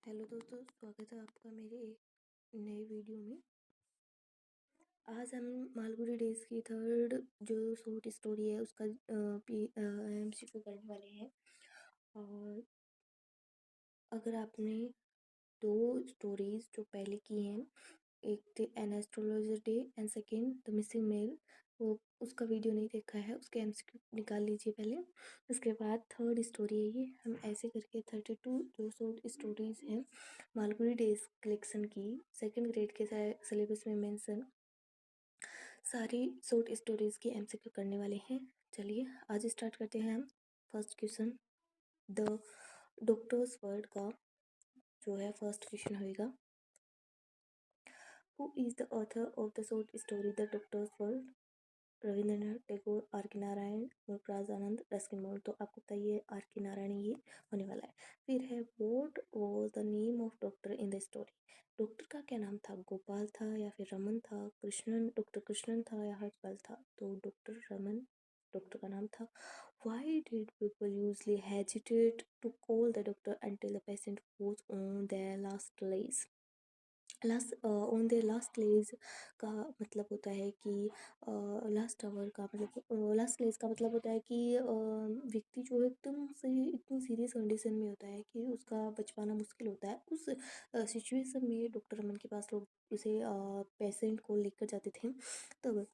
Hello दोस्तों, स्वागत है आपका मेरे एक नए वीडियो में। आज हम मालगुडी डेज की थर्ड जो शॉर्ट स्टोरी है उसका एमसीक्यू करने वाले हैं। और अगर आपने दो स्टोरीज जो पहले की हैं, एक थे an astrologer day and second the missing mail, वो उसका वीडियो नहीं देखा है उसके एमसीक्यू निकाल लीजिए पहले। उसके बाद थर्ड स्टोरी है ये। हम ऐसे करके 32 जो शॉर्ट स्टोरीज हैं मालगुडी डेज कलेक्शन की, सेकंड ग्रेड के सिलेबस में मेंशन सारी शॉर्ट स्टोरीज की एमसीक्यू करने वाले हैं। चलिए आज स्टार्ट करते हैं हम। First question the doctor's word का जो है फर्स्ट क्वेश्चन होगा, who is the author of the short story the doctor's world? Rabindranath Tagore, R K Narayan, गुरप्राज आनंद, रस्किन बॉन्ड। तो आपको पता ही है आर के नारायण ये होने वाला है। फिर है what was the name of doctor in the story? Doctor का क्या नाम था? गोपाल था या फिर रमन था? कृष्णन, डॉक्टर कृष्णन था या हर्षपाल था? तो डॉक्टर रमन डॉक्टर का नाम था। Why did people usually hesitate to call the doctor until the patient was on their last legs? On the last legs का मतलब होता है कि लास्ट आवर का मतलब लास्ट लेज का मतलब होता है कि व्यक्ति जो है एकदम से इतनी सीरियस कंडीशन में होता है कि उसका बच पाना मुश्किल होता है। उस सिचुएशन में डॉक्टर रमन के पास लोग उसे पेशेंट को लेकर जाते थे। तब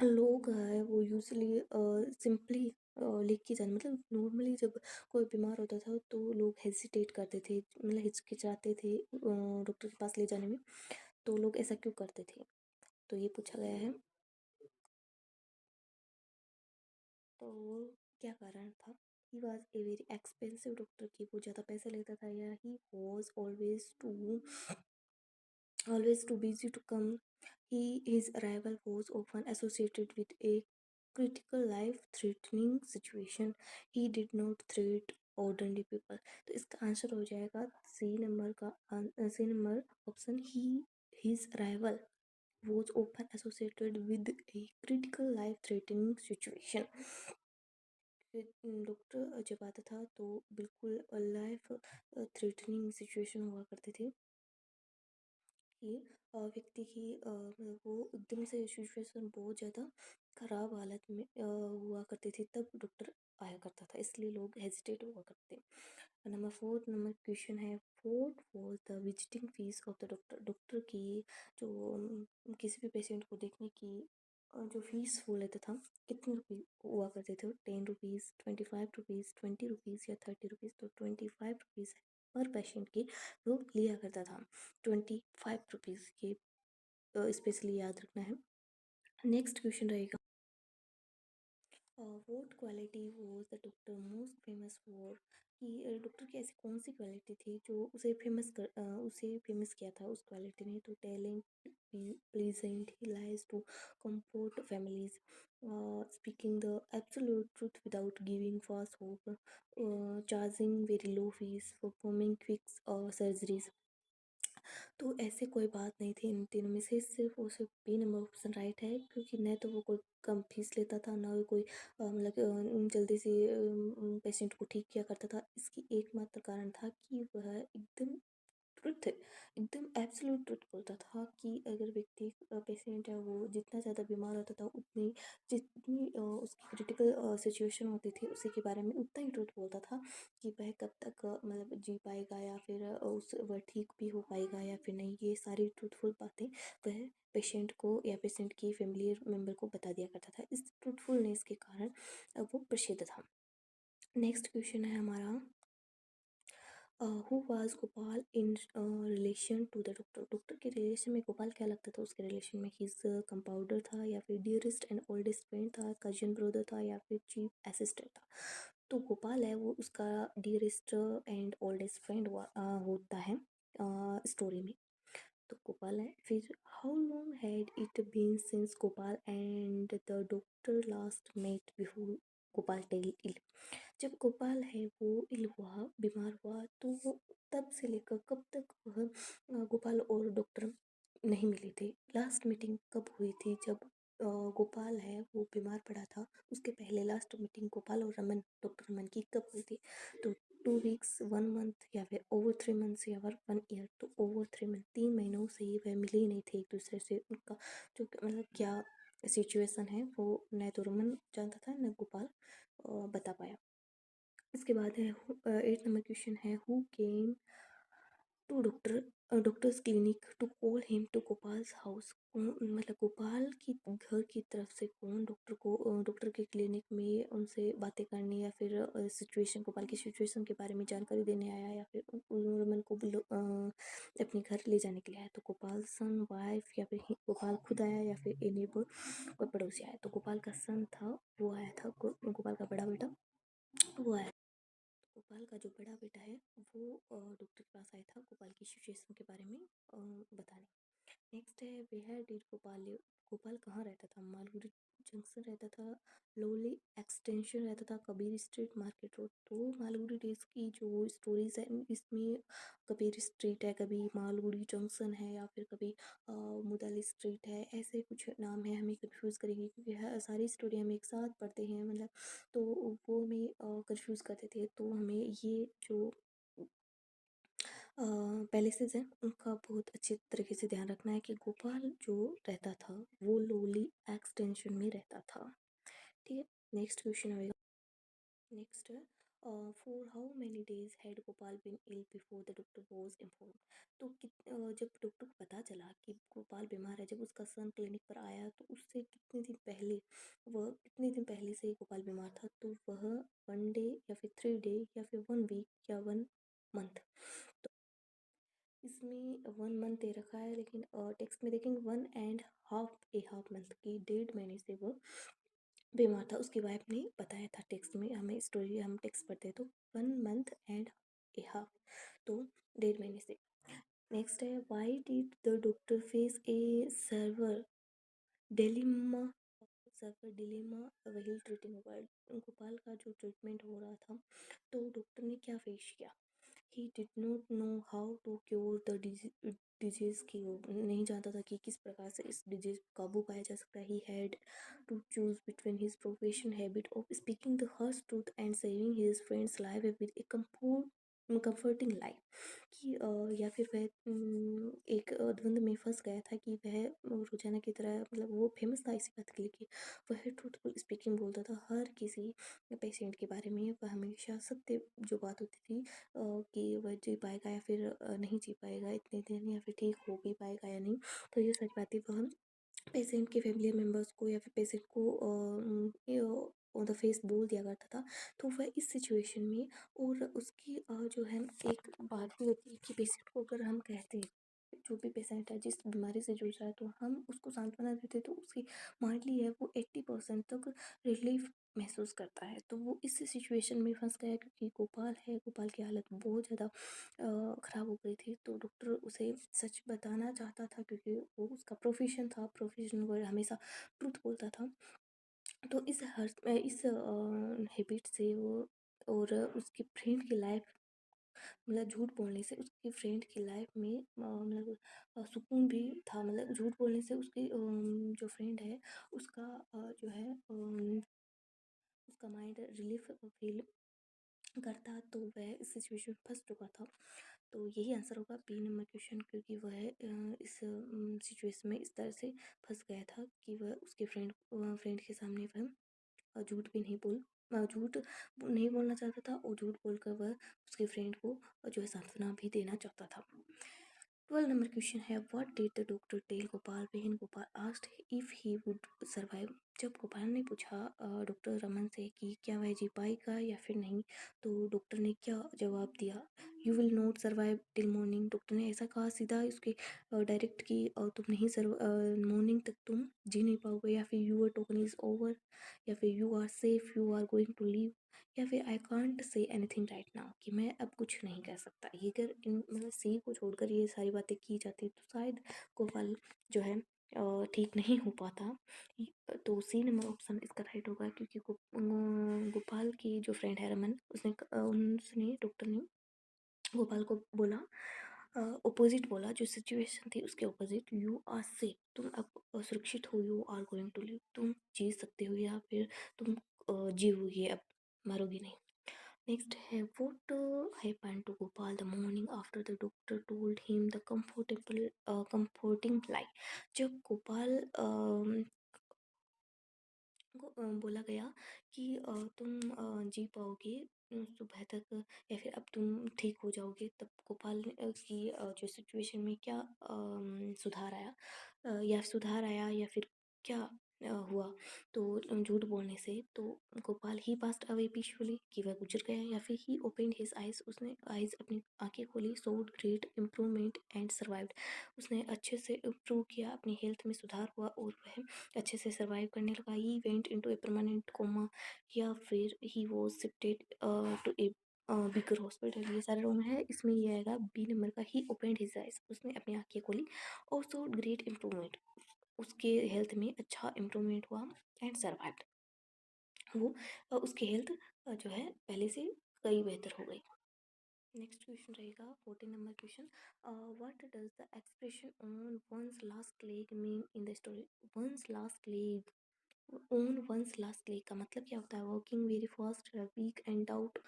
लोग है वो यूजली सिंपली लेके जाने मतलब नॉर्मली जब कोई बीमार होता था तो लोग हेजिटेट करते थे, मतलब हिचकिचाते थे डॉक्टर के पास ले जाने में। तो लोग ऐसा क्यों करते थे? तो ये पूछा गया है। तो क्या कारण था? He was a very expensive doctor, की वो ज़्यादा पैसे लेता था, या he was always too busy to come. His arrival was often associated with a critical life-threatening situation. He did not threat ordinary people. तो इसका आंसर हो जाएगा सी नंबर ऑप्शन ही। His arrival was often associated with a critical life-threatening situation. Doctor जब आता था तो बिल्कुल लाइफ थ्रेटनिंग सिचुएशन हुआ करती थी कि व्यक्ति की मतलब वो एकदम से सिचुएशन बहुत ज़्यादा ख़राब हालत में हुआ करती थी, तब डॉक्टर आया करता था, इसलिए लोग हेजिटेट हुआ करते। नंबर फोर्थ नंबर क्वेश्चन है, what was the visiting fees of the doctor? Doctor की जो किसी भी पेशेंट को देखने की जो फीस वो लेता था, कितने रुपये हुआ करते थे? 10 रुपीज़, 25 रुपीज़, 20 रुपीज़ या 30 रुपीज़? तो 25 रुपीज़ पर पेशेंट की वो लिया करता था। 25 रुपीज़ ये स्पेशली याद रखना है। नेक्स्ट क्वेश्चन रहेगा, what quality was the doctor most famous for? कि डॉक्टर की ऐसी कौन सी क्वालिटी थी जो उसे फेमस किया था उस क्वालिटी ने? तो talent, pleasant, he lies to comfort families, speaking the absolute truth without giving false hope, charging very low fees, performing quick surgeries। तो ऐसे कोई बात नहीं थी इन तीनों में से, सिर्फ और सिर्फ बी नंबर ऑप्शन राइट है, क्योंकि न तो वो कोई कम फीस लेता था, ना वो कोई मतलब जल्दी से पेशेंट को ठीक किया करता था। इसकी एकमात्र कारण था कि वह एकदम ट्रुथ, एकदम एब्सोल्यूट ट्रुथ बोलता था कि अगर व्यक्ति पेशेंट है वो जितना ज़्यादा बीमार होता था उतनी जितनी उसकी क्रिटिकल सिचुएशन होती थी उसी के बारे में उतना ही ट्रुथ बोलता था कि वह कब तक मतलब जी पाएगा, या फिर वह ठीक भी हो पाएगा या फिर नहीं। ये सारी ट्रूथफुल बातें वह पेशेंट को या पेशेंट की फैमिली मेम्बर को बता दिया करता था। इस ट्रूथफुलनेस के कारण वो प्रसिद्ध था। नेक्स्ट क्वेश्चन है हमारा, who was Gopal in relation to the doctor? Doctor के रिलेशन में गोपाल क्या लगता था उसके रिलेशन में? हिज कंपाउंडर था, या फिर डियरेस्ट एंड ओल्डेस्ट फ्रेंड था, कजन ब्रदर था, या फिर चीफ असिस्टेंट था? तो गोपाल है वो उसका डियरेस्ट एंड ओल्डेस्ट फ्रेंड होता है स्टोरी में। तो गोपाल है। फिर how long had it been since Gopal and the doctor last met before Gopal tell ill? जब गोपाल है वो इल हुआ, बीमार हुआ, तो वो तब से लेकर कब तक वह गोपाल और डॉक्टर नहीं मिले थे? लास्ट मीटिंग कब हुई थी? जब गोपाल है वो बीमार पड़ा था, उसके पहले लास्ट मीटिंग गोपाल और रमन, डॉक्टर रमन की कब हुई थी? तो 2 वीक्स, 1 मंथ या फिर ओवर 3 मंथ्स या फिर 1 ईयर। तो ओवर 3 मंथ, 3 महीनों से ही वह मिले ही नहीं थे एक दूसरे से। उनका जो मतलब क्या सिचुएशन है वो न तो रमन जानता था न गोपाल बता पाया। इसके बाद है 8 नंबर क्वेश्चन है, who came to doctor's clinic to call him to Gopal's house. मतलब गोपाल की घर की तरफ से कौन डॉक्टर के क्लिनिक में उनसे बातें करने या फिर सिचुएशन, गोपाल की सिचुएशन के बारे में जानकारी देने आया, या फिर रमन को अपने घर ले जाने के लिए आया? तो गोपाल सन, वाइफ, या फिर गोपाल खुद आया, या फिर ए नेबर कोई पड़ोसी आया? तो गोपाल का सन था वो आया था, गोपाल का बड़ा बेटा वो आया। गोपाल का जो बड़ा बेटा है वो डॉक्टर के पास आया था गोपाल की सिचुएशन के बारे में बताने। नेक्स्ट है, where did Gopal live? Gopal कहाँ रहता था? मालगुडी जंक्शन रहता था, लोली एक्सटेंशन रहता था, कबीर स्ट्रीट, मार्केट रोड। तो मालगुडी डेज की जो स्टोरीज है इसमें कबीर स्ट्रीट है, कभी मालगुडी जंक्शन है, या फिर कभी मुदाली स्ट्रीट है, ऐसे कुछ नाम है, हमें कंफ्यूज करेंगे क्योंकि सारी स्टोरी हम एक साथ पढ़ते हैं मतलब, तो वो हमें कंफ्यूज करते थे। तो हमें ये जो पैलेसेस हैं उनका बहुत अच्छे तरीके से ध्यान रखना है कि गोपाल जो रहता था वो लोली एक्सटेंशन में रहता था। ठीक है, नेक्स्ट क्वेश्चन आएगा। नेक्स्ट है, for how many days had Gopal been ill before the doctor was informed? तो जब डॉक्टर को पता चला कि गोपाल बीमार है, जब उसका सन क्लिनिक पर आया तो उससे कितने दिन पहले से गोपाल बीमार था? तो वह 1 डे या फिर 3 डे या फिर 1 वीक या 1 मंथ। इसमें 1 मंथ दे रखा है, लेकिन टेक्स्ट में देखेंगे 1.5 मंथ की, 1.5 महीने से वो बीमार था। उसकी वाइफ ने बताया था टेक्स्ट में, हमें स्टोरी हम टेक्स्ट पढ़ते हैं तो 1 मंथ एंड ए हाफ, तो 1.5 महीने से। नेक्स्ट है, why did the doctor face A server dilemma? Server dilemma wheel treating Gopal? Gopal का जो ट्रीटमेंट हो रहा था तो डॉक्टर ने क्या फेस किया? He did not know how to cure the disease की, वो नहीं जानता था कि किस प्रकार से इस डिजीज पर काबू पाया जा सकता है। He had to choose between his profession habit of speaking the harsh truth and saving his friend's life with a comforting life, कि या फिर वह एक द्वंद में फंस गया था कि वह रोजाना की तरह, मतलब वो फेमस था इसी बात के लिए कि वह ट्रूथफुल स्पीकिंग बोलता था हर किसी पेशेंट के बारे में। वह हमेशा सत्य जो बात होती थी कि वह जी पाएगा या फिर नहीं जी पाएगा इतने दिन, या फिर ठीक हो भी पाएगा या नहीं, तो ये सच बातें वह पेशेंट के फैमिली मेम्बर्स को या फिर पेशेंट को ऑन द फेस बोल दिया करता था। तो वह इस सिचुएशन में, और उसकी जो है एक बात भी होती है कि पेशेंट को अगर हम कहते हैं, जो भी पेशेंट है जिस बीमारी से जूझ रहा है, तो हम उसको सांत्वना देते तो उसकी माइंडली है वो 80% तक रिलीफ महसूस करता है। तो वो इस सिचुएशन में फंस गया क्योंकि गोपाल है, गोपाल की हालत बहुत ज़्यादा ख़राब हो गई थी। तो डॉक्टर उसे सच बताना चाहता था क्योंकि वो उसका प्रोफेशन था, प्रोफेशन वो हमेशा ट्रुथ बोलता था। तो इस हैबिट से वो, और उसकी फ्रेंड की लाइफ, मतलब झूठ बोलने से उसकी फ्रेंड की लाइफ में मतलब सुकून भी था। मतलब झूठ बोलने से उसकी जो फ्रेंड है उसका जो है उसका माइंड रिलीफ फील करता, तो वह इस सिचुएशन में फंस चुका था। तो यही आंसर होगा बी नंबर क्वेश्चन, क्योंकि वह इस सिचुएशन में इस तरह से फंस गया था कि वह उसके फ्रेंड के सामने वह झूठ भी नहीं बोल झूठ नहीं बोलना चाहता था, और झूठ बोलकर वह उसके फ्रेंड को जो है सांत्वना भी देना चाहता था। 12 नंबर क्वेश्चन है, what did the doctor tell Gopal when Gopal asked if he would survive? जब गोपाल ने पूछा डॉक्टर रमन से कि क्या वह जी पाएगा या फिर नहीं, तो डॉक्टर ने क्या जवाब दिया? You will not survive till morning. Doctor ने ऐसा कहा सीधा उसके डायरेक्ट कि तुम नहीं मॉर्निंग तक तुम जी नहीं पाओगे, या फिर यूर टोकन इज ओवर, या फिर you are safe, you are going to leave, या फिर I can't say anything right now, कि मैं अब कुछ नहीं कर सकता। ये अगर इन मतलब सी को छोड़कर ये सारी बातें की जाती तो शायद गोपाल जो है ठीक नहीं हो पाता। तो सी नंबर ऑप्शन इसका राइट होगा, क्योंकि गोपाल की जो फ्रेंड है रमन, उसने डॉक्टर ने गोपाल को बोला अपोजिट बोला, जो सिचुएशन थी उसके अपोजिट, यू आर सेफ, तुम अब सुरक्षित हो, you are going to live, तुम जी सकते हो या फिर तुम जीवोगे अब, मरोगे नहीं। नेक्स्ट है, what happened to Gopal the morning after the doctor told him the comforting lie. जब गोपाल को बोला गया कि तुम जी पाओगे सुबह तक, या फिर अब तुम ठीक हो जाओगे, तब गोपाल की जो सिचुएशन में क्या सुधार आया, या सुधार आया या फिर क्या हुआ, तो झूठ बोलने से, तो गोपाल ही पास्ट अवे पीसफुली, कि वह गुजर गया, या फिर ही ओपनड हिज आइज, उसने आइज अपनी आंखें खोली, सोड ग्रेट इम्प्रूवमेंट एंड सर्वाइव्ड, उसने अच्छे से इम्प्रूव किया, अपनी हेल्थ में सुधार हुआ और वह अच्छे से सर्वाइव करने लगा। He went into a permanent coma, या फिर he was shifted to a bigger hospital. ये सारे रूम है, इसमें ये आएगा बी नंबर का, ही ओपनड हिज आइज, उसने अपनी आंखें खोली, और सो ग्रेट इम्प्रूवमेंट, उसके हेल्थ में अच्छा इम्प्रूवमेंट हुआ, एंड सर्वाइव्ड, वो उसकी हेल्थ जो है पहले से कई बेहतर हो गई। नेक्स्ट क्वेश्चन रहेगा 14 number question, what does the expression on one's last leg mean in the story. One's last leg, on one's last leg का मतलब क्या होता है, working very fast, weak and doubt,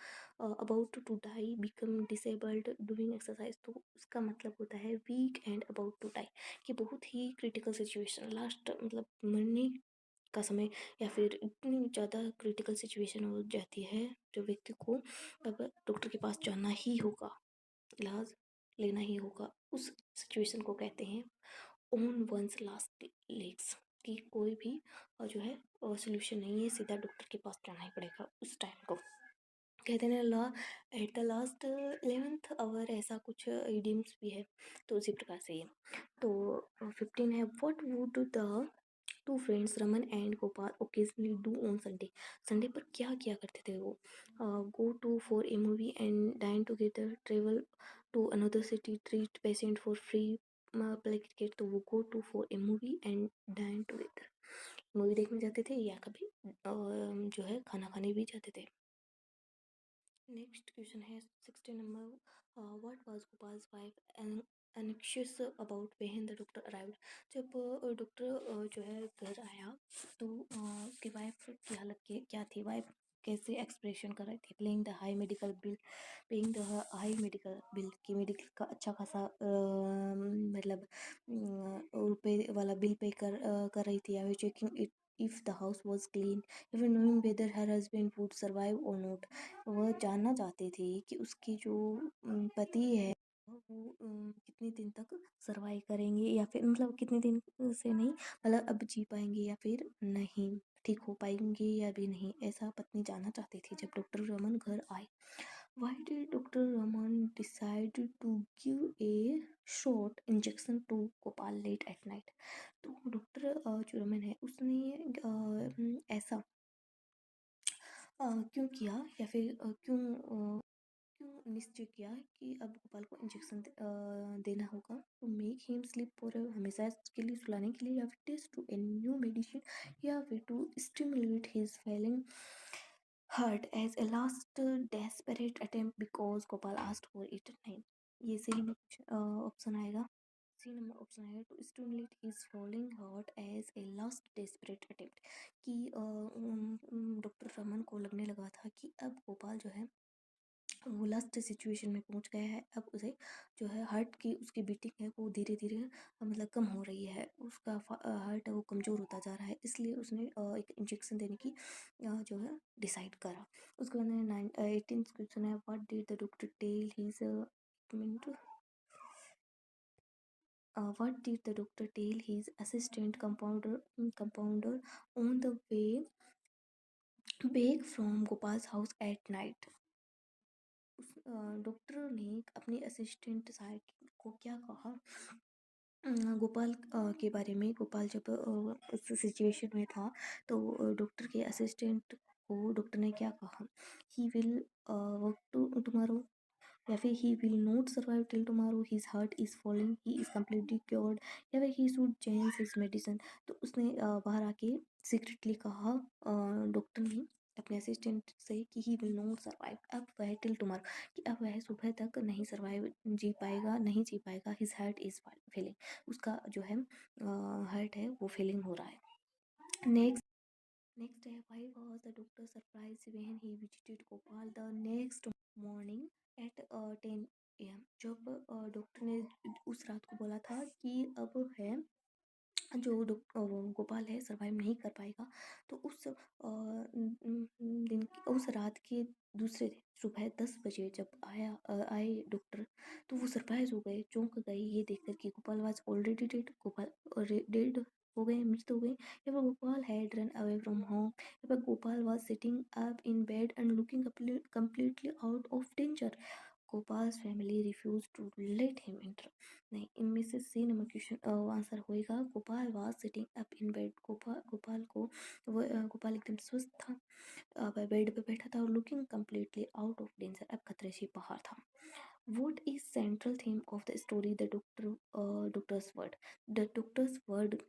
about to die, become disabled doing exercise, तो उसका मतलब होता है weak and about to die, कि बहुत ही क्रिटिकल सिचुएशन, लास्ट मतलब मरने का समय, या फिर इतनी ज़्यादा क्रिटिकल सिचुएशन हो जाती है जो व्यक्ति को अब डॉक्टर के पास जाना ही होगा, इलाज लेना ही होगा, उस सिचुएशन को कहते हैं ऑन वंस लास्ट लेग्स, कि कोई भी जो है सोल्यूशन नहीं है, सीधा डॉक्टर के पास जाना ही पड़ेगा उस टाइम को, कहते हैं ला at the last 11th hour, ऐसा कुछ इडियम्स भी है, तो उसी प्रकार से ये। तो 15 है, what would the two friends Raman and Gopal occasionally do on Sunday. Sunday पर क्या किया करते थे वो, go to for a movie and dine together, travel to another city, treat patient for free, play cricket, तो वो go to for a movie and dine together, movie देखने जाते थे या कभी जो है खाना खाने भी जाते थे। नेक्स्ट क्वेश्चन है 16 number, what was गोपाल्स wife anxious about when the doctor arrived. जब डॉक्टर जो है घर आया, तो उसकी वाइफ की हालत क्या थी, वाइफ कैसे एक्सप्रेशन कर रही थी, playing the high medical bill, paying the high medical bill, की मेडिकल का अच्छा खासा मतलब रुपए वाला बिल पे कर रही थी, या checking it if the house was clean, even knowing whether her husband would survive और नॉट, वह जानना चाहती थी कि उसकी जो पति है वो कितने दिन तक सरवाइव करेंगे, या फिर मतलब कितने दिन से नहीं, मतलब अब जी पाएंगे या फिर नहीं, ठीक हो पाएंगे या भी नहीं, ऐसा पत्नी जानना चाहती थी जब डॉक्टर रमन घर आए। Why did Dr. Raman decide to give a short injection to Gopal late at night? तो डॉक्टर जो रमन है उसने ऐसा क्यों किया, या फिर क्यों निश्चय किया कि अब गोपाल को इंजेक्शन देना होगा, to make him sleep for हमेशा के लिए, सुलाने के लिए, या फिर test to a new medicine, या फिर to stimulate his failing heart as a last desperate attempt because Gopal asked for it. नहीं, ये सही ऑप्शन आएगा, सी नंबर ऑप्शन आएगा, to stimulate his falling heart as a last desperate attempt, कि doctor Raman को लगने लगा था कि अब गोपाल जो है वो लास्ट सिचुएशन में पहुंच गया है, अब उसे जो है हार्ट की उसकी बीटिंग है वो धीरे धीरे मतलब कम हो रही है, उसका हार्ट है वो कमज़ोर होता जा रहा है, इसलिए उसने एक इंजेक्शन देने की जो है डिसाइड करा। उसके बाद में 18 क्वेश्चन है, what did the doctor tell his minute what did the doctor tell his assistant compounder on the way back from Gopal's house at night? उस डॉक्टर ने अपने असिस्टेंट सहायक को क्या कहा गोपाल के बारे में। गोपाल जब उस सिचुएशन में था, तो डॉक्टर के असिस्टेंट को डॉक्टर ने क्या कहा, he will work to tomorrow, या फिर he will not survive till tomorrow, his heart is falling, he is completely cured, या फिर he should change his medicine. तो उसने बाहर आके सीक्रेटली कहा डॉक्टर ने अपने असिस्टेंट से कि ही विल नॉट सर्वाइव, अब वह टिल टुमारो, कि अब वह सुबह तक नहीं सर्वाइव जी पाएगा, नहीं जी पाएगा। हिज हार्ट इज फेलिंग, उसका जो है हार्ट है वो फेलिंग हो रहा है। Next day, why was the doctor surprised when he visited Gopal the next morning at 10 a.m. जब डॉक्टर ने उस रात को बोला था कि अब है जो गोपाल है सर्वाइव नहीं कर पाएगा, तो उस उस रात के दूसरे दिन सुबह 10 बजे जब आए डॉक्टर, तो वो सरप्राइज हो गए, चौंक गए ये देखकर कि Gopal was already dead, Gopal dead हो गए, मृत हो गए। या फिर Gopal had run away from home, या फिर Gopal was sitting up in bed and looking completely out of danger, Gopal's family refuse to let him enter. नहीं, इनमें से सी नंबर क्वेश्चन आंसर होएगा, Gopal was sitting up in bed, Gopal एकदम स्वस्थ था, वह बेड पे बैठा था और looking completely out of danger, अब खतरे से बाहर था। What is central theme of the story? The doctor's word. The doctor's word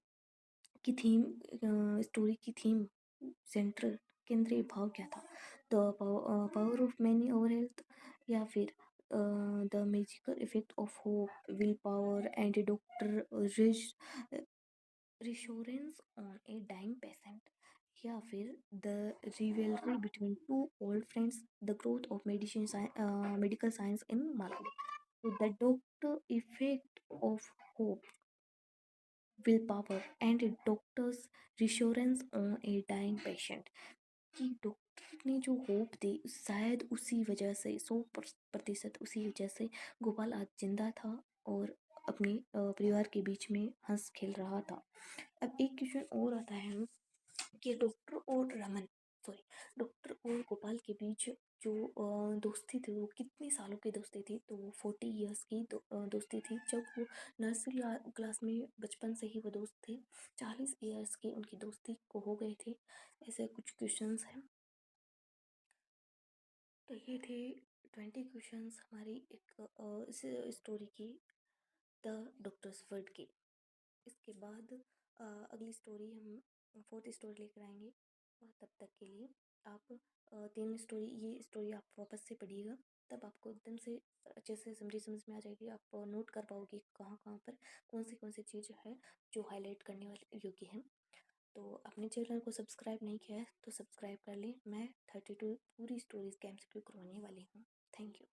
की थीम, स्टोरी की थीम, सेंट्रल केंद्रीय भाव क्या था? The power of money over health, या फिर the magical effect of hope, will power and doctor reassurance on a dying patient, या फिर the rivalry between two old friends, the growth of medical science in market, the doctor effect of hope, will power and doctors reassurance on a dying patient, कि doctor ने जो hope दी शायद उसी वजह से 100% उसी वजह से गोपाल आज जिंदा था और अपने परिवार के बीच में हंस खेल रहा था। अब एक क्वेश्चन और आता है कि डॉक्टर और गोपाल के बीच जो दोस्ती थी वो कितने सालों की दोस्ती थी, तो वो 40 ईयर्स की दोस्ती थी। जब वो नर्सरी क्लास में बचपन से ही वो दोस्त थे, 40 ईयर्स की उनकी दोस्ती को हो गए थे। ऐसे कुछ क्वेश्चंस हैं। तो ये थे 20 क्वेश्चंस हमारी एक इस स्टोरी की, द डॉक्टर्स वर्ड की। इसके बाद अगली स्टोरी हम फोर्थ स्टोरी लेकर आएंगे, और तब तक के लिए आप ये स्टोरी आप वापस से पढ़िएगा, तब आपको एकदम से अच्छे से समझ में आ जाएगी। आप नोट कर पाओगे कहाँ कहाँ पर कौन सी चीज़ है जो हाईलाइट करने वाले योग्य है। तो अपने चैनल को सब्सक्राइब नहीं किया है तो सब्सक्राइब कर लें। मैं 32 पूरी स्टोरीज के MCQ करवाने वाली हूँ। Thank you.